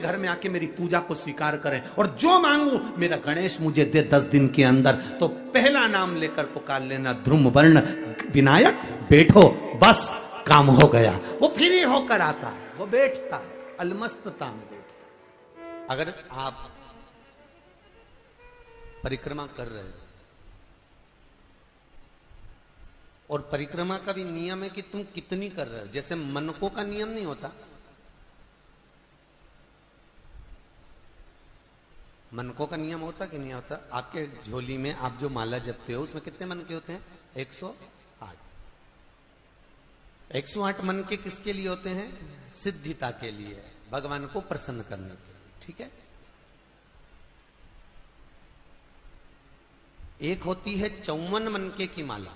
घर में आके मेरी पूजा को स्वीकार करें और जो मांगू मेरा गणेश मुझे दे 10 दिन के अंदर, तो पहला नाम लेकर पुकार लेना ध्रुव वर्ण विनायक, बैठो बस काम हो गया। वो फिर ही होकर आता है, वो बैठता है अलमस्तता में बैठता। अगर आप परिक्रमा कर रहे हैं और परिक्रमा का भी नियम है कि तुम कितनी कर रहे हो, जैसे मनकों का नियम नहीं होता। मनकों का नियम होता कि नहीं होता? आपके झोली में आप जो माला जपते हो उसमें कितने मन के होते हैं? 108। 108 मन के किसके लिए होते हैं? सिद्धिता के लिए, भगवान को प्रसन्न करने के लिए। ठीक है। एक होती है 54 मनके की माला।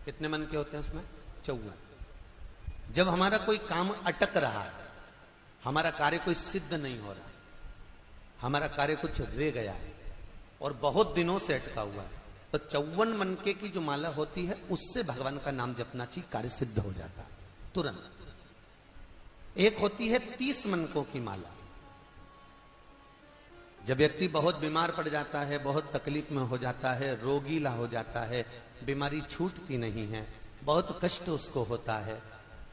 कितने मन के होते हैं उसमें? 54। जब हमारा कोई काम अटक रहा है, हमारा कार्य कोई सिद्ध नहीं हो रहा, हमारा कार्य कुछ रह गया है और बहुत दिनों से अटका हुआ है, तो 54 मनके की जो माला होती है उससे भगवान का नाम जपना चाहिए, कार्य सिद्ध हो जाता है तुरंत। एक होती है 30 मनकों की माला। जब व्यक्ति बहुत बीमार पड़ जाता है, बहुत तकलीफ में हो जाता है, रोगीला हो जाता है, बीमारी छूटती नहीं है, बहुत कष्ट उसको होता है,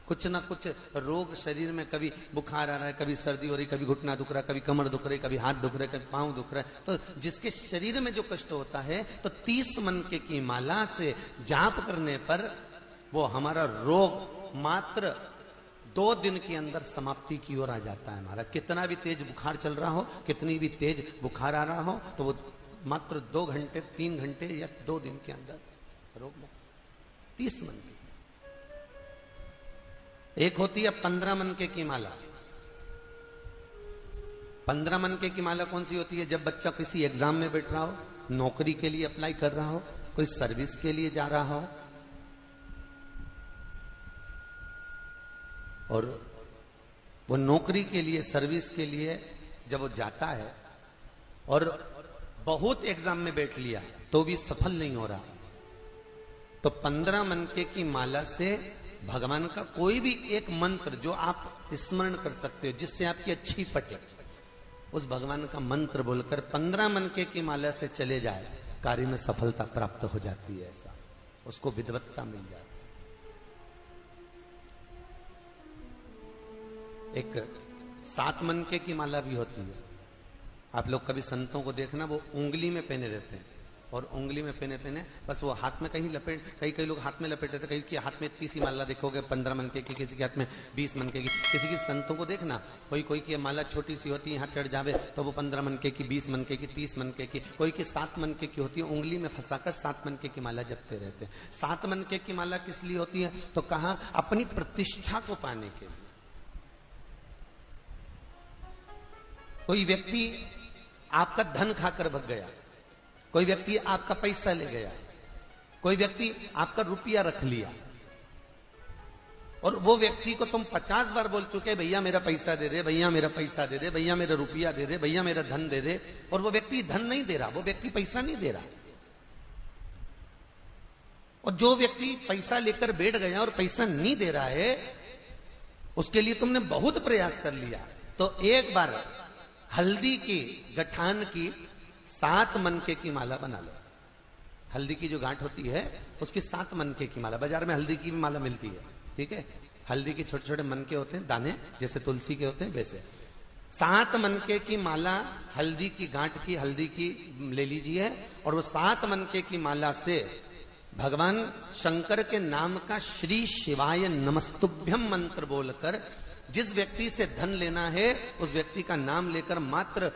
कुछ ना कुछ रोग शरीर में, कभी बुखार आ रहा है, कभी सर्दी हो रही, कभी घुटना दुख रहा है, कभी कमर दुख रही, कभी हाथ दुख रहे, कभी पांव दुख रहा है, तो जिसके शरीर में जो कष्ट होता है, तो 30 मनके की माला से जाप करने पर वो हमारा रोग मात्र 2 दिन के अंदर समाप्ति की ओर आ जाता है। हमारा कितना भी तेज बुखार चल रहा हो, कितनी भी तेज बुखार आ रहा हो, तो वो मात्र 2 घंटे 3 घंटे या 2 दिन के अंदर रोग मुक्त। 30 मनके। एक होती है 15 मनके की माला। 15 मनके की माला कौन सी होती है? जब बच्चा किसी एग्जाम में बैठ रहा हो, नौकरी के लिए अप्लाई कर रहा हो, कोई सर्विस के लिए जा रहा हो, और वो नौकरी के लिए, सर्विस के लिए जब वो जाता है और बहुत एग्जाम में बैठ लिया तो भी सफल नहीं हो रहा, तो 15 मनके की माला से भगवान का कोई भी एक मंत्र जो आप स्मरण कर सकते हो, जिससे आपकी अच्छी पटे, उस भगवान का मंत्र बोलकर 15 मनके की माला से चले जाए, कार्य में सफलता प्राप्त हो जाती है। ऐसा उसको विद्वत्ता मिल जाती है। एक 7 मनके की माला भी होती है। आप लोग कभी संतों को देखना, वो उंगली में पहने रहते हैं, और उंगली में पहने बस वो हाथ में कहीं लपेट, कई लोग हाथ में लपेट देते, कहीं की हाथ में इतनी सी माला देखोगे 15 मनके की, किसी के हाथ में 20 मनके की, किसी की संतों को देखना कोई की माला छोटी सी होती है, यहाँ चढ़ जावे तो वो 15 मनके की, 20 मनके की, 30 मनके की, कोई की 7 मनके की होती है, उंगली में फंसाकर 7 मनके की माला जपते रहते हैं। 7 मनके की माला किस लिए होती है? तो कहा अपनी प्रतिष्ठा को पाने के लिए। कोई व्यक्ति आपका धन खाकर भग गया, कोई व्यक्ति आपका पैसा ले गया, कोई व्यक्ति आपका रुपया रख लिया, और वो व्यक्ति को तुम 50 बार बोल चुके, भैया मेरा पैसा दे दे, भैया मेरा पैसा दे दे, भैया मेरा रुपया दे दे, भैया मेरा धन दे दे, और वो व्यक्ति धन नहीं दे रहा, वो व्यक्ति पैसा नहीं दे रहा। और जो व्यक्ति पैसा लेकर बैठ गया और पैसा नहीं दे रहा है, उसके लिए तुमने बहुत प्रयास कर लिया, तो एक बार हल्दी की गठान की 7 मनके की माला बना लो। हल्दी की जो गांठ होती है उसकी 7 मनके की माला, बाजार में हल्दी की भी माला मिलती है, ठीक है। हल्दी के छोटे छोटे मनके होते हैं, दाने जैसे तुलसी के होते हैं वैसे। 7 मनके की माला हल्दी की गांठ की, हल्दी की ले लीजिए, और वो 7 मनके की माला से भगवान शंकर के नाम का श्री शिवाय नमस्तुभ्यम मंत्र बोलकर जिस व्यक्ति से धन लेना है उस व्यक्ति का नाम लेकर मात्र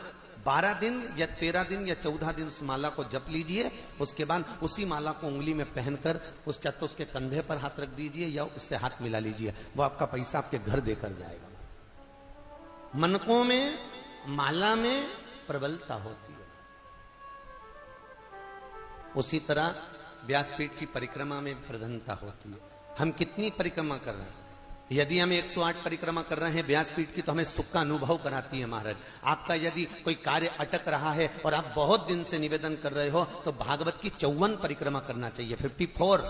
12 दिन या 13 दिन या 14 दिन उस माला को जप लीजिए। उसके बाद उसी माला को उंगली में पहनकर उसके कंधे पर हाथ रख दीजिए या उससे हाथ मिला लीजिए, वो आपका पैसा आपके घर देकर जाएगा। मनकों में, माला में प्रबलता होती है। उसी तरह व्यासपीठ की परिक्रमा में प्रधानता होती है। हम कितनी परिक्रमा कर रहे हैं? यदि हम 108 परिक्रमा कर रहे हैं व्यासपीठ की, तो हमें सुख का अनुभव कराती है महाराज। आपका यदि कोई कार्य अटक रहा है और आप बहुत दिन से निवेदन कर रहे हो, तो भागवत की 54 परिक्रमा करना चाहिए, 54।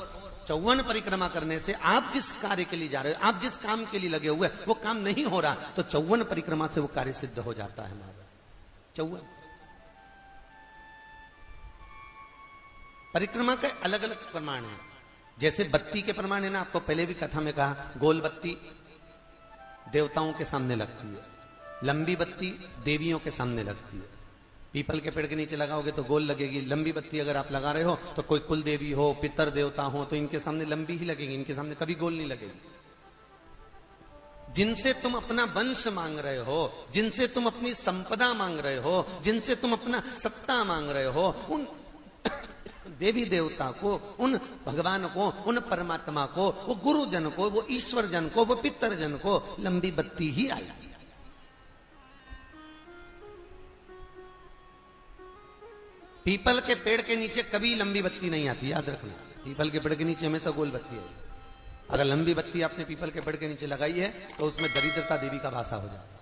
54 परिक्रमा करने से आप जिस कार्य के लिए जा रहे हो, आप जिस काम के लिए लगे हुए वो काम नहीं हो रहा, तो 54 परिक्रमा से वो कार्य सिद्ध हो जाता है महाराज। 54 परिक्रमा के अलग अलग प्रमाण है। जैसे बत्ती के प्रमाण है ना, आपको पहले भी कथा में कहा, गोल बत्ती देवताओं के सामने लगती है, लंबी बत्ती देवियों के सामने लगती है। पीपल के पेड़ के नीचे लगाओगे तो गोल लगेगी, लंबी बत्ती अगर आप लगा रहे हो तो कोई कुल देवी हो, पितर देवता हो, तो इनके सामने लंबी ही लगेगी, इनके सामने कभी गोल नहीं लगेगी। जिनसे तुम अपना वंश मांग रहे हो, जिनसे तुम अपनी संपदा मांग रहे हो, जिनसे तुम अपना सत्ता मांग रहे हो, उन देवी देवता को, उन भगवान को, उन परमात्मा को, वो गुरुजन को, वो ईश्वर जन को, वो पितर जन को लंबी बत्ती ही आई। पीपल के पेड़ के नीचे कभी लंबी बत्ती नहीं आती, याद रखना। पीपल के पेड़ के नीचे हमेशा गोल बत्ती है। अगर लंबी बत्ती आपने पीपल के पेड़ के नीचे लगाई है तो उसमें दरिद्रता देवी का वासा हो जाता है,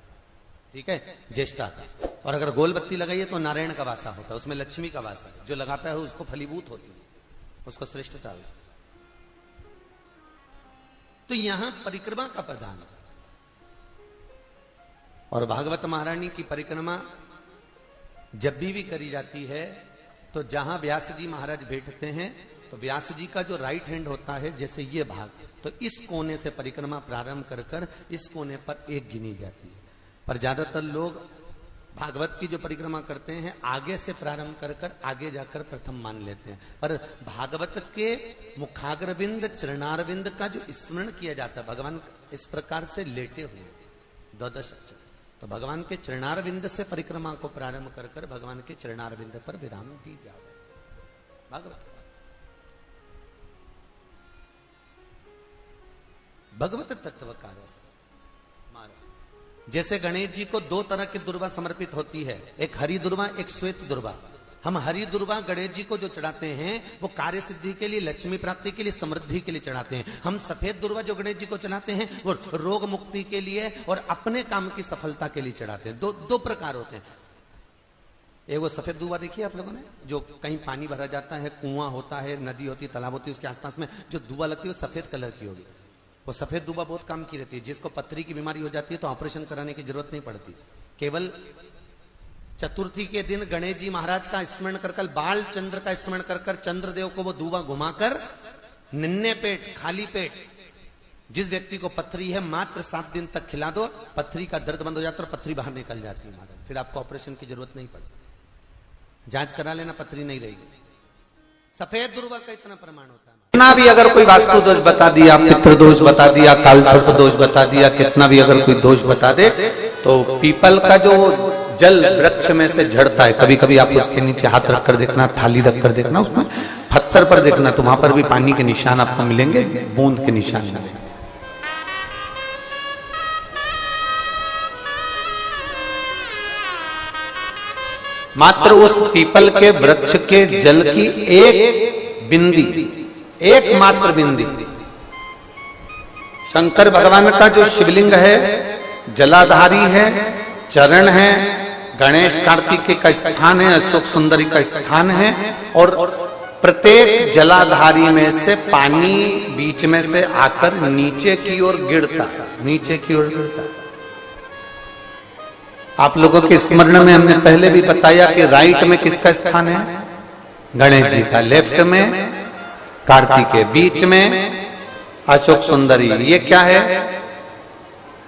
ठीक है, ज्येष्ठा का। और अगर गोल बत्ती लगाई है तो नारायण का वासा होता है, उसमें लक्ष्मी का वासा है। जो लगाता है उसको फलीभूत होती है, उसको श्रेष्ठता होती है। तो यहां परिक्रमा का प्रधान है। और भागवत महारानी की परिक्रमा जब भी करी जाती है तो जहां व्यास जी महाराज बैठते हैं तो व्यास जी का जो राइट हैंड होता है, जैसे ये भाग, तो इस कोने से परिक्रमा प्रारंभ कर कर इस कोने पर एक गिनी जाती है। पर ज्यादातर लोग भागवत की जो परिक्रमा करते हैं आगे से प्रारंभ कर कर आगे जाकर प्रथम मान लेते हैं। पर भागवत के मुखाग्रविंद चरणारविंद का जो स्मरण किया जाता है, भगवान इस प्रकार से लेटे हुए द्वादश अक्षर, तो भगवान के चरणारविंद से परिक्रमा को प्रारंभ कर कर भगवान के चरणारविंद पर विराम दी जाए। भागवत भगवत तत्व कार्य। जैसे गणेश जी को दो तरह की दुर्वा समर्पित होती है, एक हरि दुर्वा, एक श्वेत दुर्वा। हम हरि दुर्वा गणेश जी को जो चढ़ाते हैं वो कार्य सिद्धि के लिए, लक्ष्मी प्राप्ति के लिए, समृद्धि के लिए चढ़ाते हैं। हम सफेद दुर्वा जो गणेश जी को चढ़ाते हैं वो रोग मुक्ति के लिए और अपने काम की सफलता के लिए चढ़ाते हैं। दो प्रकार होते हैं। एक वो सफेद दुर्वा देखिए आप लोगों ने, जो कहीं पानी भरा जाता है, कुआं होता है, नदी होती है, तालाब होती है, उसके आसपास में जो दुर्वा लगती है वो सफेद कलर की होगी। वो सफेद दुबा बहुत काम की रहती है। जिसको पथरी की बीमारी हो जाती है तो ऑपरेशन कराने की जरूरत नहीं पड़ती, केवल चतुर्थी के दिन गणेश जी महाराज का स्मरण कर कर, बाल चंद्र का स्मरण कर कर, चंद्रदेव को वो दुबा घुमाकर निन्ने पेट, खाली पेट जिस व्यक्ति को पथरी है मात्र 7 दिन तक खिला दो, पथरी का दर्द बंद हो जाता है और पथरी बाहर निकल जाती है महाराज। फिर आपको ऑपरेशन की जरूरत नहीं पड़ती, जांच करा लेना, पथरी नहीं रहेगी। सफेद दुर्वा का इतना प्रमाण होता है। कितना भी अगर कोई वास्तु दोष बता दिया, पितृ दोष बता दिया, कालसर्प दोष बता दिया, कितना भी अगर कोई दोष बता दे, तो पीपल का जो जल वृक्ष में से झड़ता है, कभी कभी आप उसके नीचे हाथ रखकर देखना, थाली रखकर देखना, उसमें पत्थर पर देखना, तो वहां पर भी पानी के निशान आपको मिलेंगे, बूंद के निशान मिलेंगे। मात्र उस पीपल के वृक्ष के जल की एक बिंदी, एकमात्र बिंदी, शंकर भगवान का जो शिवलिंग है जलाधारी है, चरण है, गणेश कार्तिकेय का स्थान है, अशोक सुंदरी का स्थान है, और प्रत्येक जलाधारी में से पानी बीच में से आकर नीचे की ओर गिरता, नीचे की ओर गिरता। आप लोगों के स्मरण में हमने पहले भी बताया कि राइट में किसका स्थान है, गणेश जी का, लेफ्ट में कार्तिकेय, बीच में अशोक सुंदरी। ये क्या है,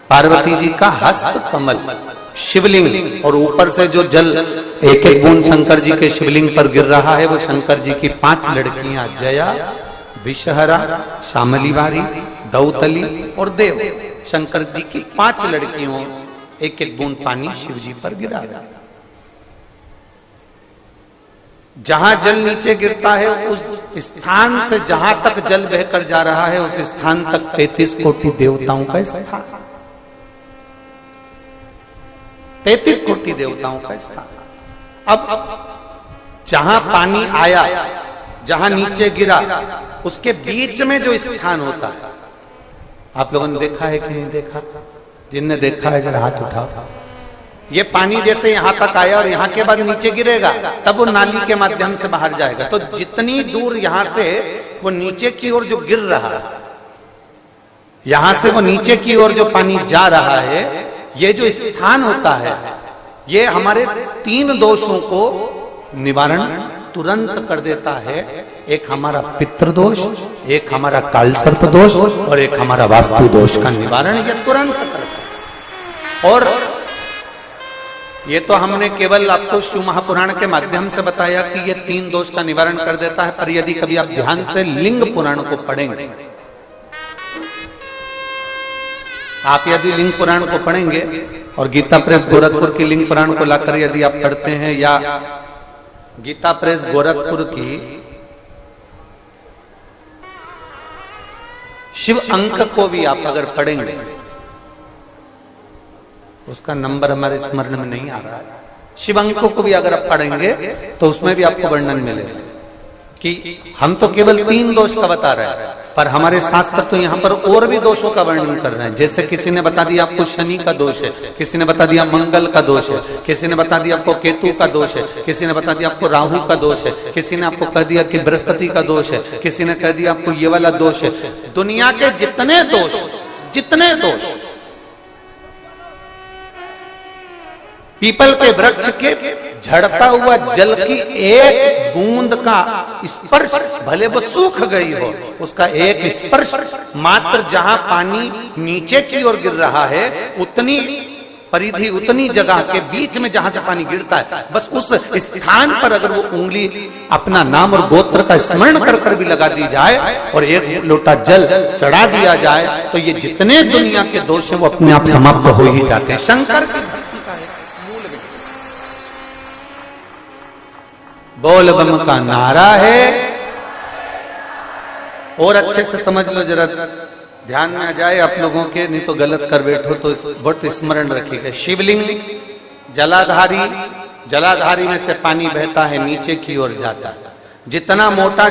पार्वती जी का हस्त कमल शिवलिंग, और ऊपर से जो जल एक एक बूंद शंकर जी के शिवलिंग पर गिर रहा है वो शंकर जी की 5 लड़कियां, जया, विषहरा, शामलीवारी, दौतली और देव, शंकर जी की 5 लड़कियों, एक एक बूंद पानी शिव जी पर गिरा रहा। जहां जल नीचे गिरता है उस स्थान से जहां तक जल बहकर जा रहा है उस स्थान तक 33 कोटि देवताओं का स्थान, 33 कोटि देवताओं का स्थान। अब जहां पानी आया, जहां नीचे गिरा, उसके बीच में जो स्थान होता है, आप लोगों ने देखा है कि नहीं देखा? जिनने देखा है जरा हाथ उठाओ। ये पानी जैसे यहां तक आया और यहां के बाद नीचे गिरेगा, तब वो नाली के माध्यम से बाहर जाएगा। तो जितनी दूर यहां से वो नीचे की ओर जो गिर रहा है, यहां से वो नीचे की ओर जो पानी जा रहा है, ये जो स्थान होता है, ये हमारे 3 दोषों को निवारण तुरंत कर देता है। एक हमारा पितृ दोष, एक हमारा कालसर्प दोष और एक हमारा वास्तु दोष का निवारण ये तुरंत करता है। और ये तो हमने केवल आपको शिव महापुराण के माध्यम से बताया कि ये 3 दोष का निवारण कर देता है, पर यदि कभी आप ध्यान से लिंग पुराण को पढ़ेंगे, आप यदि लिंग पुराण को पढ़ेंगे और गीता प्रेस गोरखपुर की लिंग पुराण को लाकर यदि आप पढ़ते हैं, या गीता प्रेस गोरखपुर की शिव अंक को भी आप अगर पढ़ेंगे, उसका नंबर हमारे स्मरण में नहीं आ रहा है, शिव अंकों को भी अगर आप पढ़ेंगे तो उसमें भी आपको वर्णन मिलेगा कि हम तो केवल 3 दोष का बता रहे हैं, पर हमारे शास्त्र तो यहाँ पर और भी दोषों का वर्णन कर रहे हैं। जैसे किसी ने बता दिया आपको शनि का दोष है, किसी ने बता दिया मंगल का दोष है, किसी ने बता दिया आपको केतु का दोष है, किसी ने बता दिया आपको राहु का दोष है, किसी ने आपको कह दिया कि बृहस्पति का दोष है, किसी ने कह दिया आपको ये वाला दोष है। दुनिया के जितने दोष पीपल के वृक्ष के झड़ता हुआ जल की एक बूंद का स्पर्श, भले वो सूख गई हो, उसका एक स्पर्श मात्र जहां पानी नीचे की ओर गिर रहा है, उतनी परिधि, उतनी जगह के बीच में जहां से पानी गिरता है, बस उस स्थान पर अगर वो उंगली अपना नाम और गोत्र का स्मरण कर कर भी लगा दी जाए और एक लोटा जल चढ़ा दिया जाए, तो ये जितने दुनिया के दोष हैं वो अपने आप समाप्त हो ही जाते हैं। शंकर की बोल बम का नारा है। और अच्छे से समझ लो, जरा ध्यान में आ जाए आप लोगों के, नहीं तो गलत कर बैठो तो बहुत स्मरण रखिएगा। शिवलिंग जलाधारी में से पानी बहता है, नीचे की ओर जाता है। जितना मोटा